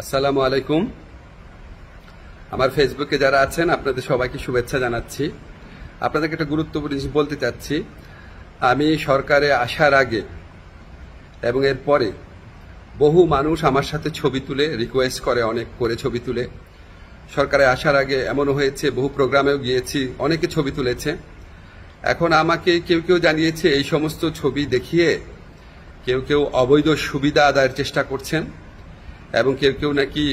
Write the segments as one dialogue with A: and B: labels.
A: আসসালামু আলাইকুম। আমার ফেসবুকে যারা আছেন আপনাদের সবাইকে শুভেচ্ছা জানাচ্ছি। আপনাদেরকে একটা গুরুত্বপূর্ণ জিনিস বলতে চাচ্ছি। আমি সরকারে আসার আগে এবং এর পরে বহু মানুষ আমার সাথে ছবি তুলে রিকোয়েস্ট করে, অনেক করে ছবি তুলে। সরকারে আসার আগে এমনও হয়েছে, বহু প্রোগ্রামেও গিয়েছি, অনেকে ছবি তুলেছে। এখন আমাকে কেউ কেউ জানিয়েছে এই সমস্ত ছবি দেখিয়ে কেউ কেউ অবৈধ সুবিধা আদায়ের চেষ্টা করছেন এবং কেউ কেউ নাকি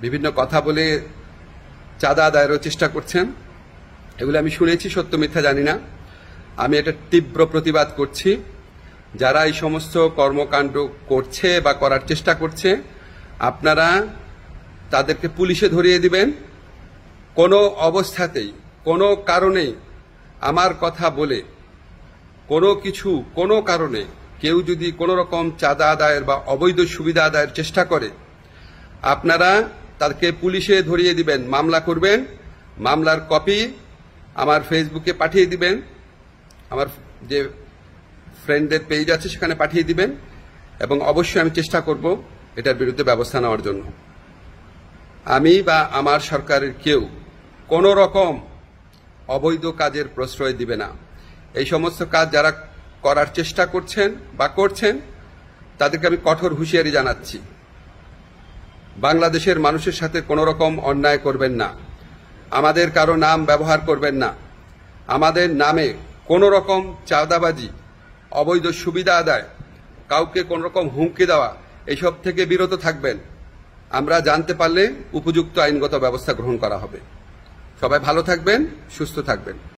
A: বিভিন্ন কথা বলে চাঁদা আদায়েরও চেষ্টা করছেন। এগুলো আমি শুনেছি, সত্য মিথ্যা জানি না। আমি এটা তীব্র প্রতিবাদ করছি। যারা এই সমস্ত কর্মকাণ্ড করছে বা করার চেষ্টা করছে, আপনারা তাদেরকে পুলিশে ধরিয়ে দিবেন। কোনো অবস্থাতেই, কোনো কারণেই আমার কথা বলে কোনো কারণে কেউ যদি কোনো রকম চাঁদা আদায়ের বা অবৈধ সুবিধা আদায়ের চেষ্টা করে, আপনারা তাদেরকে পুলিশে ধরিয়ে দিবেন, মামলা করবেন। মামলার কপি আমার ফেসবুকে পাঠিয়ে দিবেন, আমার যে ফ্রেন্ডদের পেজ আছে সেখানে পাঠিয়ে দিবেন, এবং অবশ্যই আমি চেষ্টা করব এটার বিরুদ্ধে ব্যবস্থা নেওয়ার জন্য। আমি বা আমার সরকারের কেউ কোনো রকম অবৈধ কাজের প্রশ্রয় দিবে না। এই সমস্ত কাজ যারা করার চেষ্টা করছেন বা করছেন তাদেরকে আমি কঠোর হুঁশিয়ারি জানাচ্ছি। বাংলাদেশের মানুষের সাথে কোনো রকম অন্যায় করবেন না, আমাদের কারো নাম ব্যবহার করবেন না, আমাদের নামে কোনো রকম চাঁদাবাজি, অবৈধ সুবিধা আদায়, কাউকে কোনো রকম হুমকি দেওয়া, এসব থেকে বিরত থাকবেন। আমরা জানতে পারলে উপযুক্ত আইনগত ব্যবস্থা গ্রহণ করা হবে। সবাই ভালো থাকবেন, সুস্থ থাকবেন।